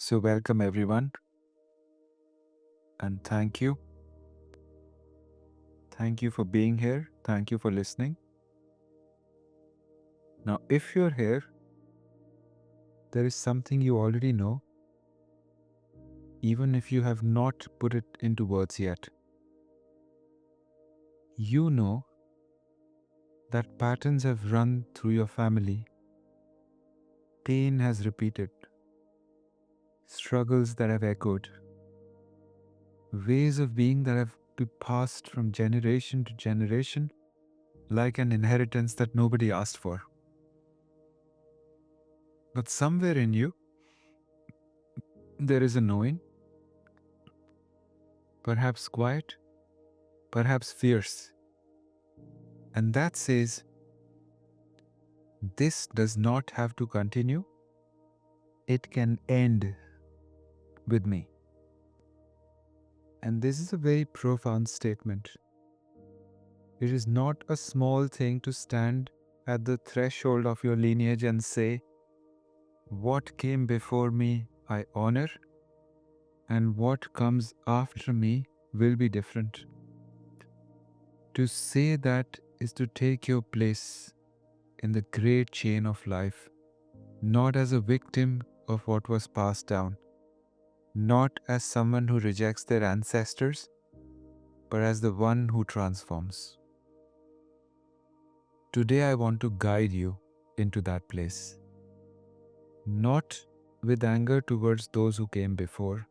So, welcome everyone, and thank you. Thank you for being here. Thank you for listening. Now, if you're here, there is something you already know, even if you have not put it into words yet. You know that patterns have run through your family, pain has repeated, struggles that have echoed, ways of being that have been passed from generation to generation like an inheritance that nobody asked for. But somewhere in you, there is a knowing, perhaps quiet, perhaps fierce, and that says, this does not have to continue, it can end with me. And this is a very profound statement. It is not a small thing to stand at the threshold of your lineage and say, what came before me I honor, and what comes after me will be different. To say that is to take your place in the great chain of life, not as a victim of what was passed down, not as someone who rejects their ancestors, but as the one who transforms. Today I want to guide you into that place, not with anger towards those who came before,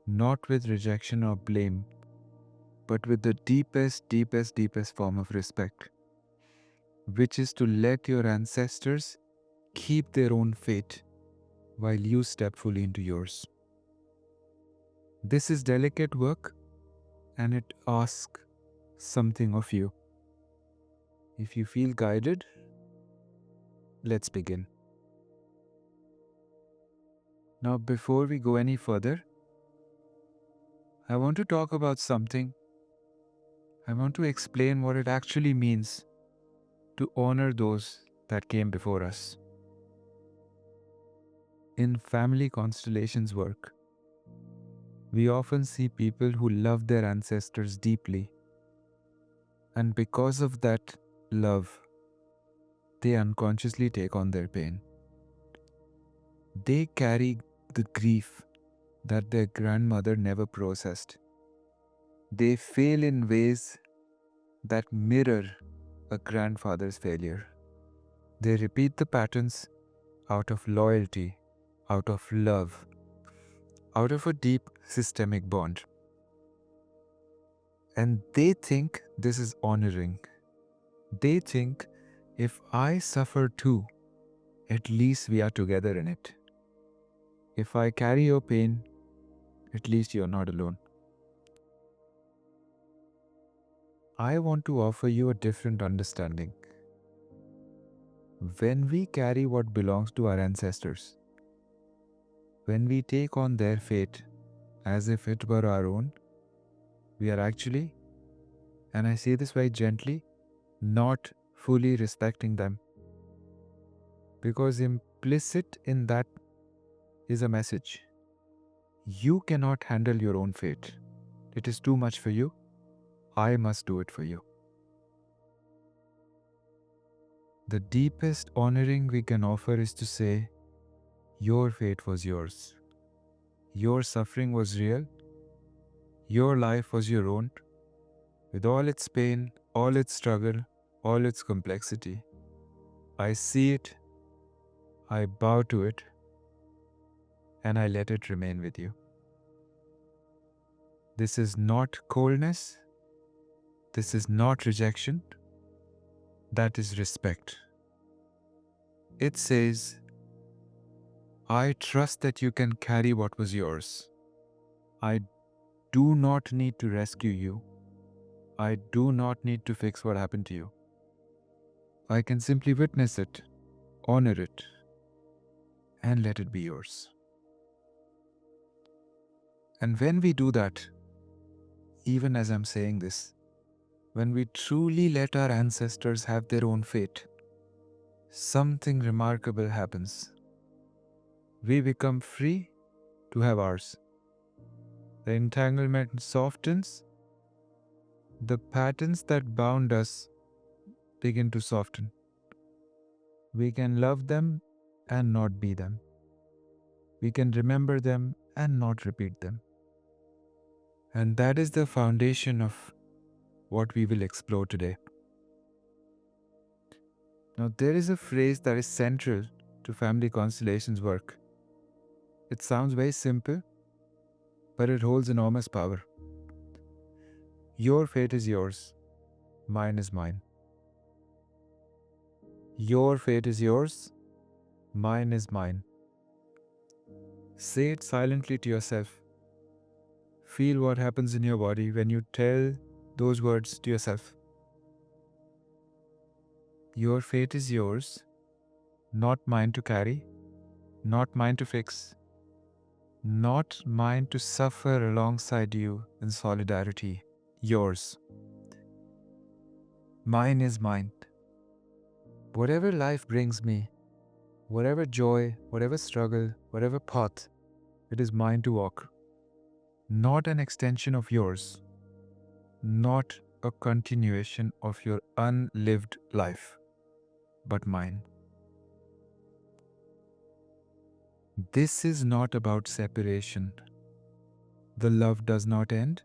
not with rejection or blame, but with the deepest form of respect, which is to let your ancestors keep their own fate while you step fully into yours. This is delicate work and it asks something of you. If you feel guided, let's begin. Now, before we go any further, I want to talk about something. I want to explain what it actually means to honor those that came before us. In family constellations work, we often see people who love their ancestors deeply, and because of that love, they unconsciously take on their pain. They carry the grief that their grandmother never processed. They fail in ways that mirror a grandfather's failure. They repeat the patterns out of loyalty, out of love, out of a deep systemic bond. And they think this is honoring. They think if I suffer too, at least we are together in it. If I carry your pain, at least you're not alone. I want to offer you a different understanding. When we carry what belongs to our ancestors, when we take on their fate as if it were our own, we are actually, and I say this very gently, not fully respecting them. Because implicit in that is a message. You cannot handle your own fate. It is too much for you. I must do it for you. The deepest honoring we can offer is to say, your fate was yours. Your suffering was real. Your life was your own, with all its pain, all its struggle, all its complexity. I see it, I bow to it, and I let it remain with you. This is not coldness. This is not rejection. That is respect. It says, I trust that you can carry what was yours. I do not need to rescue you. I do not need to fix what happened to you. I can simply witness it, honor it, and let it be yours. And when we do that, even as I'm saying this, when we truly let our ancestors have their own fate, something remarkable happens. We become free to have ours. The entanglement softens, the patterns that bound us begin to soften. We can love them and not be them. We can remember them and not repeat them. And that is the foundation of what we will explore today. Now, there is a phrase that is central to family constellations work. It sounds very simple, but it holds enormous power. Your fate is yours, mine is mine. Your fate is yours, mine is mine. Say it silently to yourself. Feel what happens in your body when you tell those words to yourself. Your fate is yours, not mine to carry, not mine to fix, not mine to suffer alongside you in solidarity. Yours. Mine is mine. Whatever life brings me, whatever joy, whatever struggle, whatever path, it is mine to walk. Not an extension of yours, not a continuation of your unlived life, but mine. This is not about separation. The love does not end,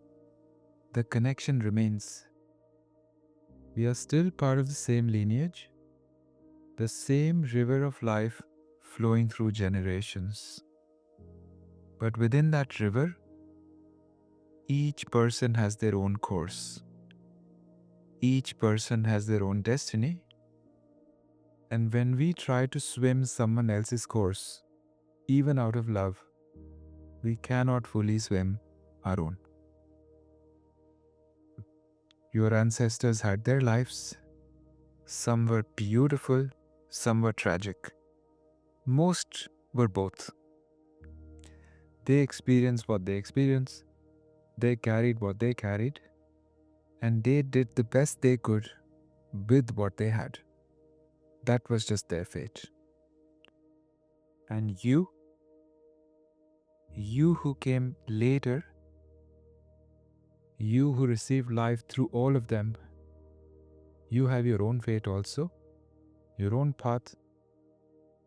the connection remains. We are still part of the same lineage, the same river of life flowing through generations. But within that river, each person has their own course. Each person has their own destiny. And when we try to swim someone else's course, even out of love, we cannot fully swim our own. Your ancestors had their lives. Some were beautiful, some were tragic. Most were both. They experienced what they experienced, they carried what they carried, and they did the best they could with what they had. That was just their fate. And you who came later, you who received life through all of them, you have your own fate also, your own path,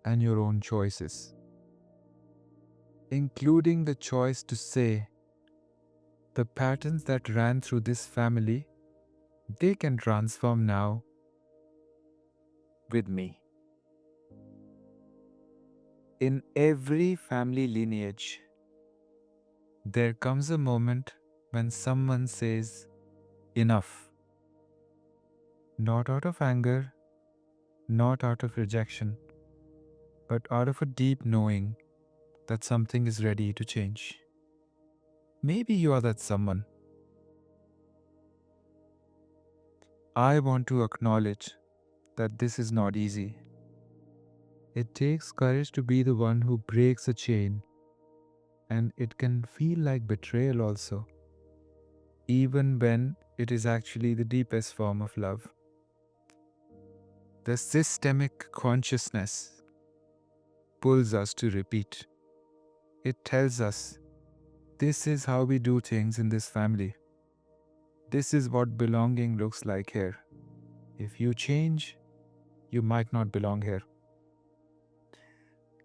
and your own choices, including the choice to say, the patterns that ran through this family, they can transform now with me. In every family lineage, there comes a moment when someone says, enough. Not out of anger, not out of rejection, but out of a deep knowing that something is ready to change. Maybe you are that someone. I want to acknowledge that this is not easy. It takes courage to be the one who breaks a chain, and it can feel like betrayal also, even when it is actually the deepest form of love. The systemic consciousness pulls us to repeat. It tells us, this is how we do things in this family. This is what belonging looks like here. If you change, you might not belong here.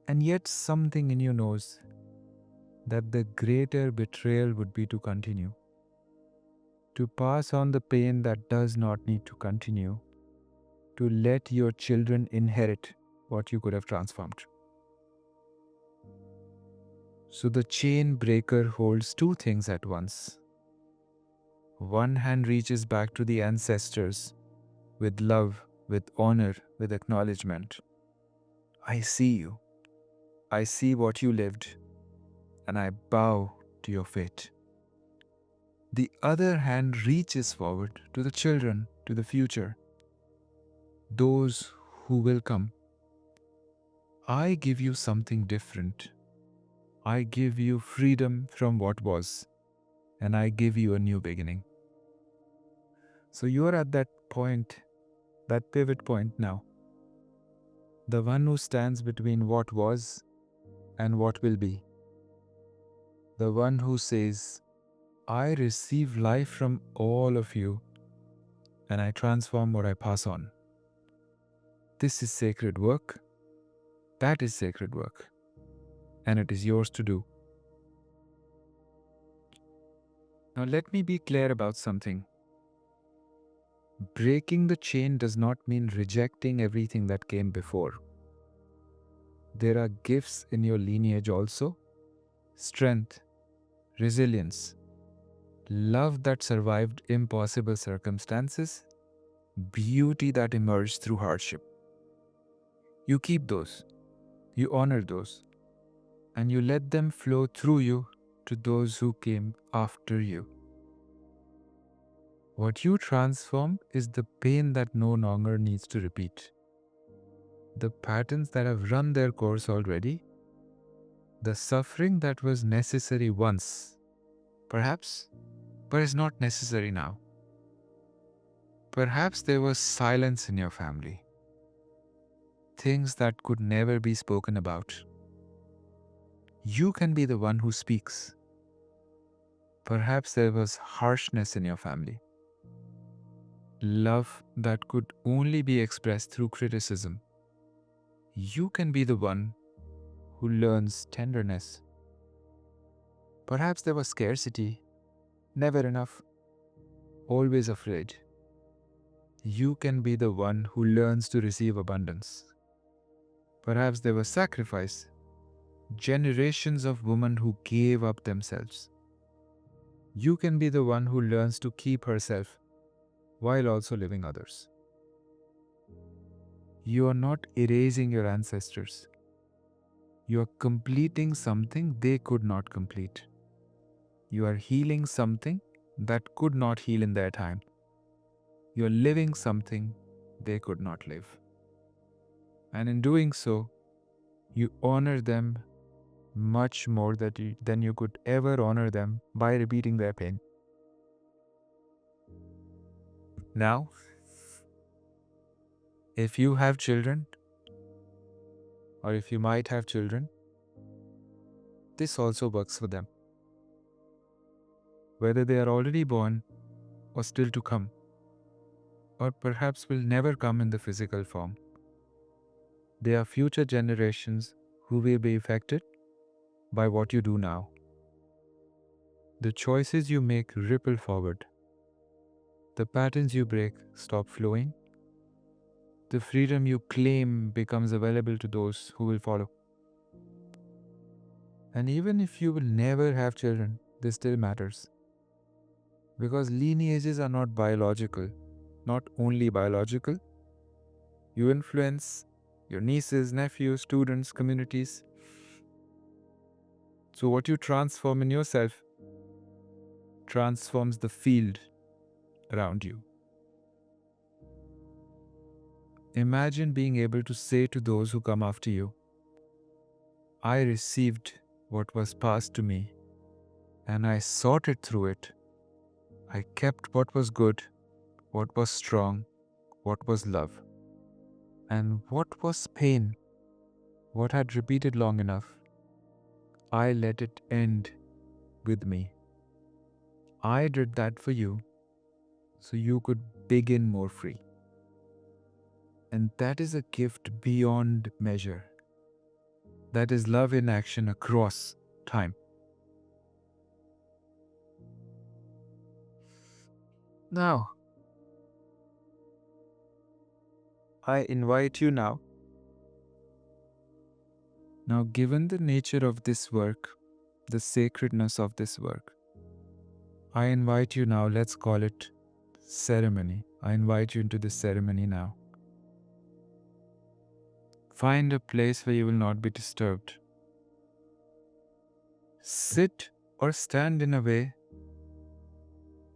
And yet something in you knows that the greater betrayal would be to continue. To pass on the pain that does not need to continue. To let your children inherit what you could have transformed. So the chain breaker holds two things at once. One hand reaches back to the ancestors with love, with honor, with acknowledgement. I see you. I see what you lived, and I bow to your fate. The other hand reaches forward to the children, to the future, those who will come. I give you something different. I give you freedom from what was, and I give you a new beginning. So you are at that point, that pivot point now. The one who stands between what was and what will be. The one who says, I receive life from all of you and I transform what I pass on. This is sacred work. That is sacred work. And it is yours to do. Now let me be clear about something. Breaking the chain does not mean rejecting everything that came before. There are gifts in your lineage also. Strength, resilience, love that survived impossible circumstances, beauty that emerged through hardship. You keep those, you honor those, and you let them flow through you to those who came after you. What you transform is the pain that no longer needs to repeat. The patterns that have run their course already, the suffering that was necessary once, perhaps, but is not necessary now. Perhaps there was silence in your family, things that could never be spoken about. You can be the one who speaks. Perhaps there was harshness in your family, love that could only be expressed through criticism. You can be the one who learns tenderness. Perhaps there was scarcity, never enough, always afraid. You can be the one who learns to receive abundance. Perhaps there was sacrifice, generations of women who gave up themselves. You can be the one who learns to keep herself while also living others. You are not erasing your ancestors. You are completing something they could not complete. You are healing something that could not heal in their time. You are living something they could not live. And in doing so, you honor them much more than you could ever honor them by repeating their pain. Now, if you have children, or if you might have children, this also works for them. Whether they are already born or still to come, or perhaps will never come in the physical form. They are future generations who will be affected by what you do now. The choices you make ripple forward. The patterns you break stop flowing. The freedom you claim becomes available to those who will follow. And even if you will never have children, this still matters. Because lineages are not biological, not only biological. You influence your nieces, nephews, students, communities. So what you transform in yourself transforms the field around you. Imagine being able to say to those who come after you, I received what was passed to me and I sorted through it. I kept what was good, what was strong, what was love, and what was pain, what had repeated long enough. I let it end with me. I did that for you so you could begin more free. And that is a gift beyond measure. That is love in action across time. Now, I invite you now. Now, given the nature of this work, the sacredness of this work, I invite you now, let's call it ceremony. I invite you into this ceremony now. Find a place where you will not be disturbed. Sit or stand in a way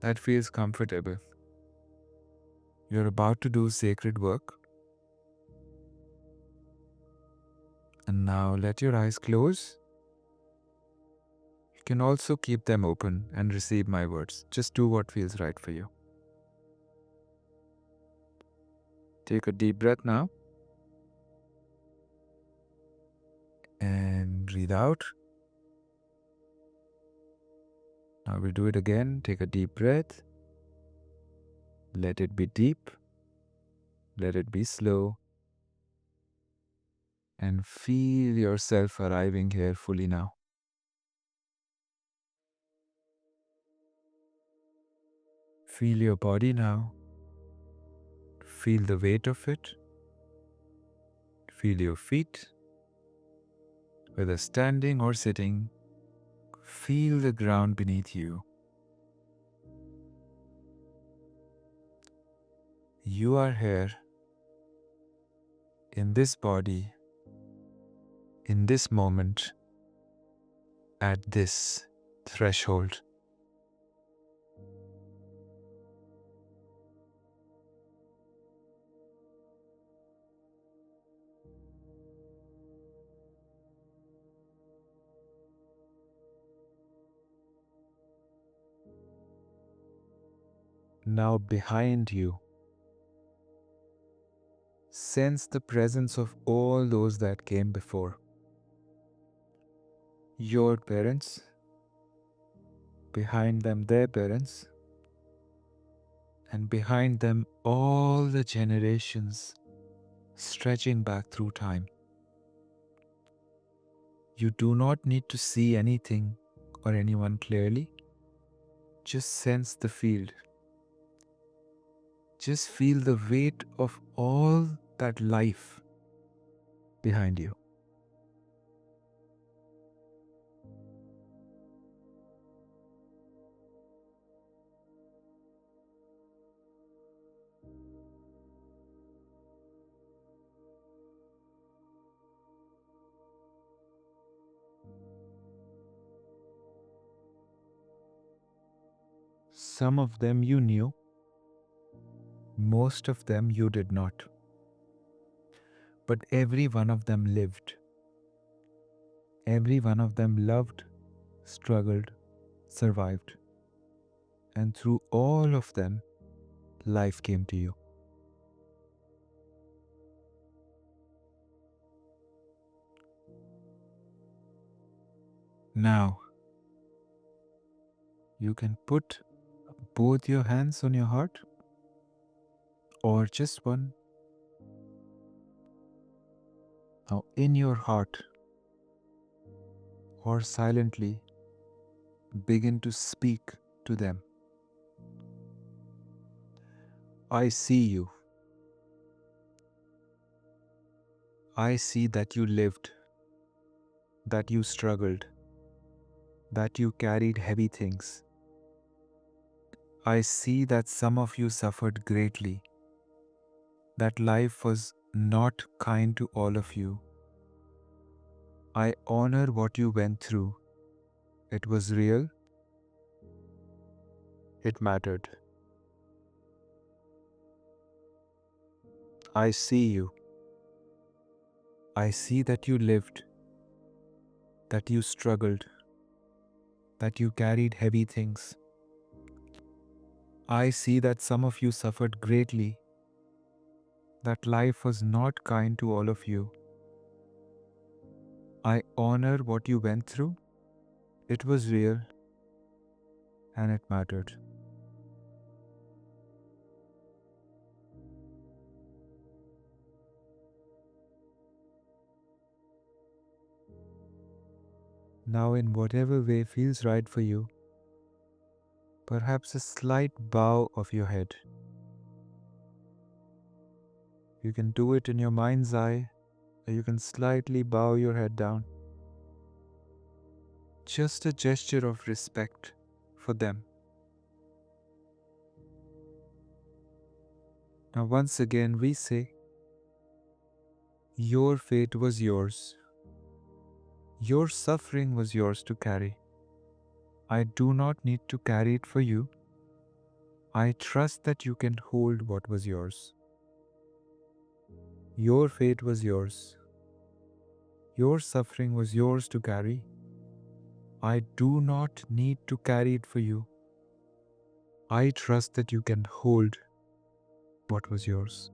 that feels comfortable. You're about to do sacred work. And now let your eyes close. You can also keep them open and receive my words. Just do what feels right for you. Take a deep breath now. And breathe out. Now we'll do it again. Take a deep breath. Let it be deep. Let it be slow. And feel yourself arriving here fully now. Feel your body now. Feel the weight of it. Feel your feet, whether standing or sitting. Feel the ground beneath you. You are here, in this body, in this moment, at this threshold. Now behind you, sense the presence of all those that came before. Your parents, behind them their parents, and behind them all the generations stretching back through time. You do not need to see anything or anyone clearly. Just sense the field. Just feel the weight of all that life behind you. Some of them you knew, most of them you did not. But every one of them lived. Every one of them loved, struggled, survived. And through all of them, life came to you. Now, you can put both your hands on your heart, or just one. Now, in your heart, or silently, begin to speak to them. I see you. I see that you lived, that you struggled, that you carried heavy things. I see that some of you suffered greatly, that life was not kind to all of you. I honor what you went through. It was real. It mattered. I see you. I see that you lived, that you struggled, that you carried heavy things. I see that some of you suffered greatly, that life was not kind to all of you. I honor what you went through. It was real and it mattered. Now, in whatever way feels right for you, perhaps a slight bow of your head. You can do it in your mind's eye, or you can slightly bow your head down. Just a gesture of respect for them. Now, once again, we say, your fate was yours. Your suffering was yours to carry. I do not need to carry it for you. I trust that you can hold what was yours. Your fate was yours. Your suffering was yours to carry. I do not need to carry it for you. I trust that you can hold what was yours.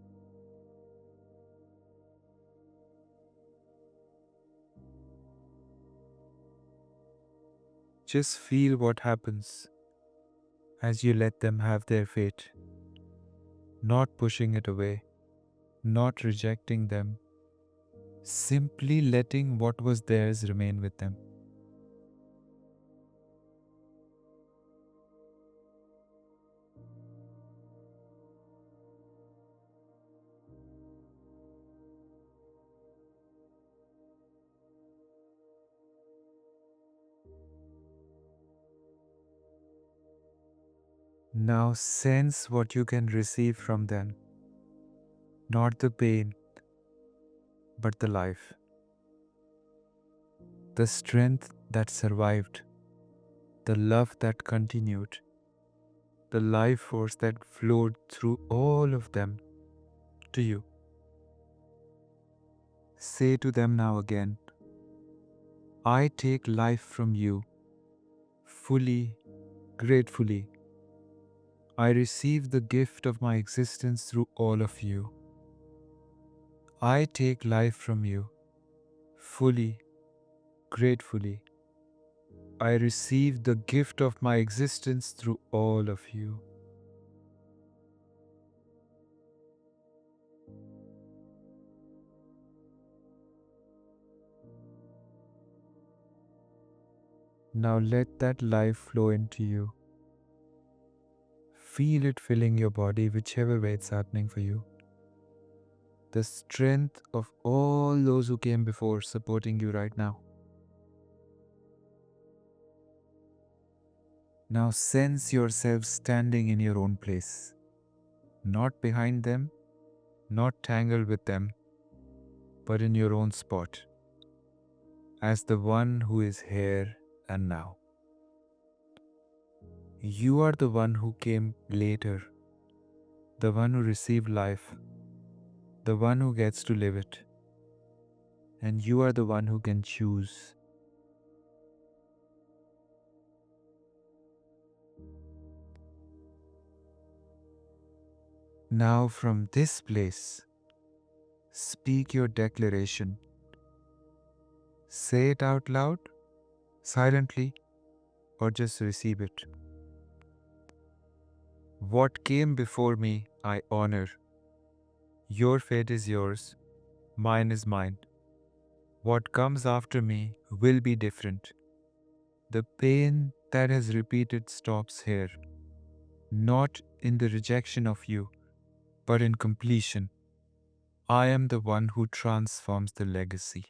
Just feel what happens as you let them have their fate, not pushing it away, not rejecting them, simply letting what was theirs remain with them. Now sense what you can receive from them. Not the pain, but the life. The strength that survived. The love that continued. The life force that flowed through all of them to you. Say to them now again, I take life from you fully, gratefully. I receive the gift of my existence through all of you. I take life from you fully, gratefully. I receive the gift of my existence through all of you. Now let that life flow into you. Feel it filling your body, whichever way it's happening for you. The strength of all those who came before supporting you right now. Now sense yourself standing in your own place, not behind them, not tangled with them, but in your own spot, as the one who is here and now. You are the one who came later, the one who received life, the one who gets to live it, and you are the one who can choose. Now from this place, speak your declaration. Say it out loud, silently, or just receive it. What came before me, I honor. Your fate is yours, mine is mine. What comes after me will be different. The pain that has repeated stops here, not in the rejection of you, but in completion. I am the one who transforms the legacy.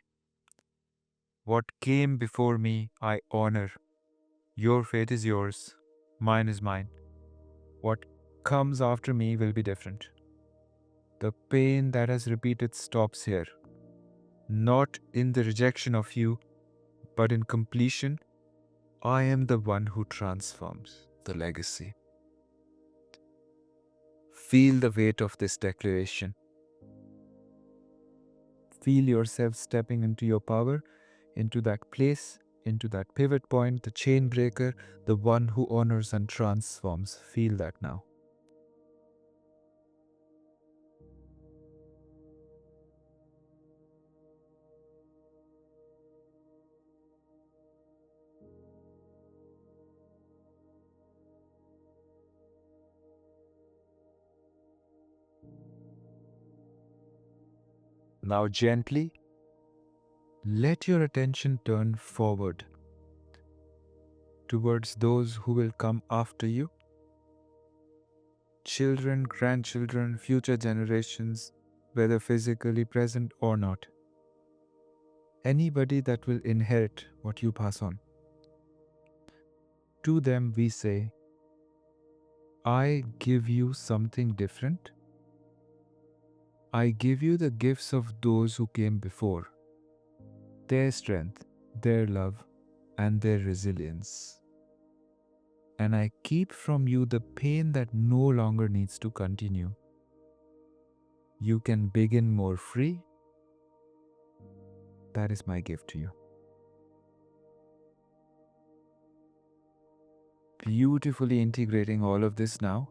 What came before me, I honor. Your fate is yours, mine is mine. What comes after me will be different. The pain that has repeated stops here, not in the rejection of you, but in completion. I am the one who transforms the legacy. Feel the weight of this declaration. Feel yourself stepping into your power, into that place, into that pivot point, the chain breaker, the one who honors and transforms. Feel that now. Now gently, let your attention turn forward towards those who will come after you. Children, grandchildren, future generations, whether physically present or not. Anybody that will inherit what you pass on. To them we say, I give you something different. I give you the gifts of those who came before, their strength, their love, and their resilience. And I keep from you the pain that no longer needs to continue. You can begin more free. That is my gift to you. Beautifully integrating all of this now.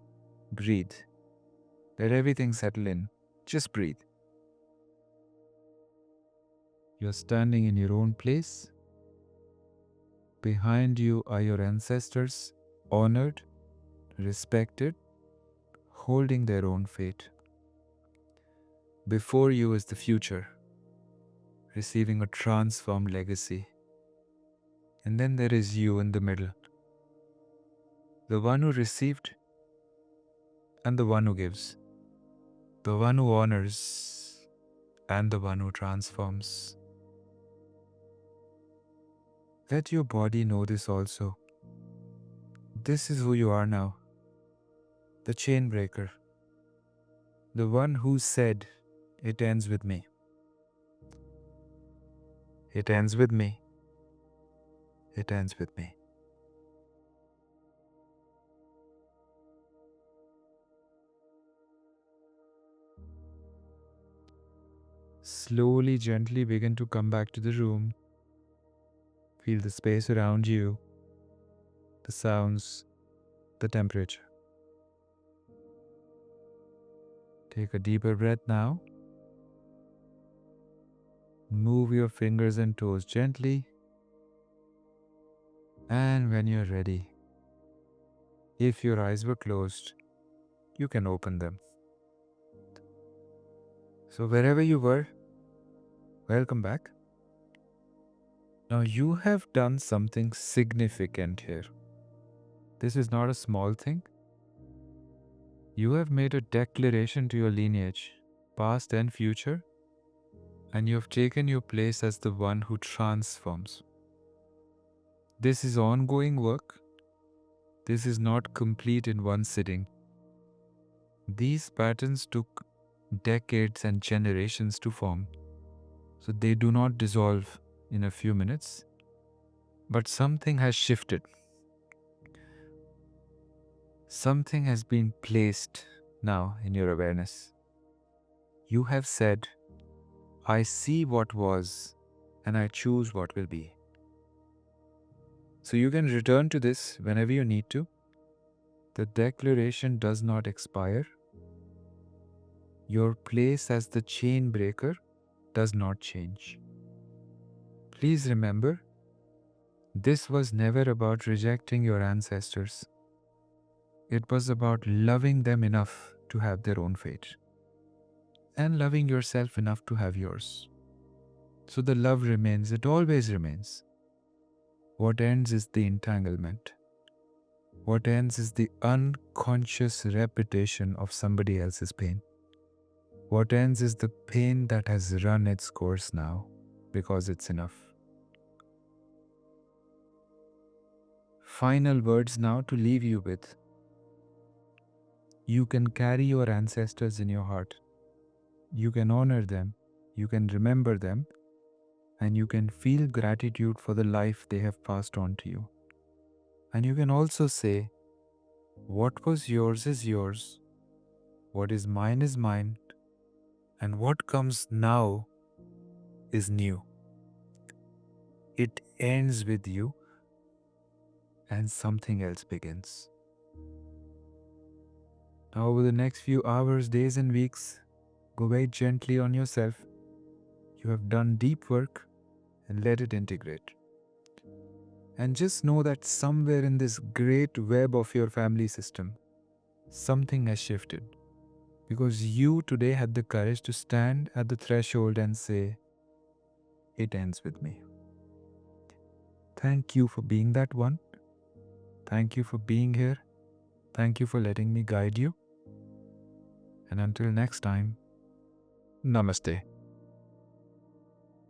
Breathe. Let everything settle in. Just breathe. You're standing in your own place. behind you are your ancestors, honored, respected, holding their own fate. Before you is the future, receiving a transformed legacy. And then there is you in the middle, the one who received and the one who gives, the one who honors and the one who transforms. Let your body know this also. This is who you are now, the chain breaker, the one who said, "It ends with me. It ends with me. It ends with me." Slowly, gently begin to come back to the room. Feel the space around you, the sounds, the temperature. Take a deeper breath now. Move your fingers and toes gently. And when you're ready, if your eyes were closed, you can open them. So wherever you were, welcome back. Now you have done something significant here. This is not a small thing. You have made a declaration to your lineage, past and future, and you have taken your place as the one who transforms. This is ongoing work. This is not complete in one sitting. These patterns took decades and generations to form, so they do not dissolve in a few minutes. But something has shifted. Something has been placed now in your awareness. You have said, "I see what was and I choose what will be." So you can return to this whenever you need to. The declaration does not expire. Your place as the chain breaker does not change. Please remember, this was never about rejecting your ancestors. It was about loving them enough to have their own fate, and loving yourself enough to have yours. So the love remains, it always remains. What ends is the entanglement. What ends is the unconscious repetition of somebody else's pain. What ends is the pain that has run its course now because it's enough. Final words now to leave you with. You can carry your ancestors in your heart. You can honor them. You can remember them. And you can feel gratitude for the life they have passed on to you. And you can also say, what was yours is yours. What is mine is mine. And what comes now is new. It ends with you and something else begins. Now, over the next few hours, days, and weeks, go wait gently on yourself. You have done deep work and let it integrate. And just know that somewhere in this great web of your family system, something has shifted. Because you today had the courage to stand at the threshold and say, "It ends with me." Thank you for being that one. Thank you for being here. Thank you for letting me guide you. And until next time, namaste.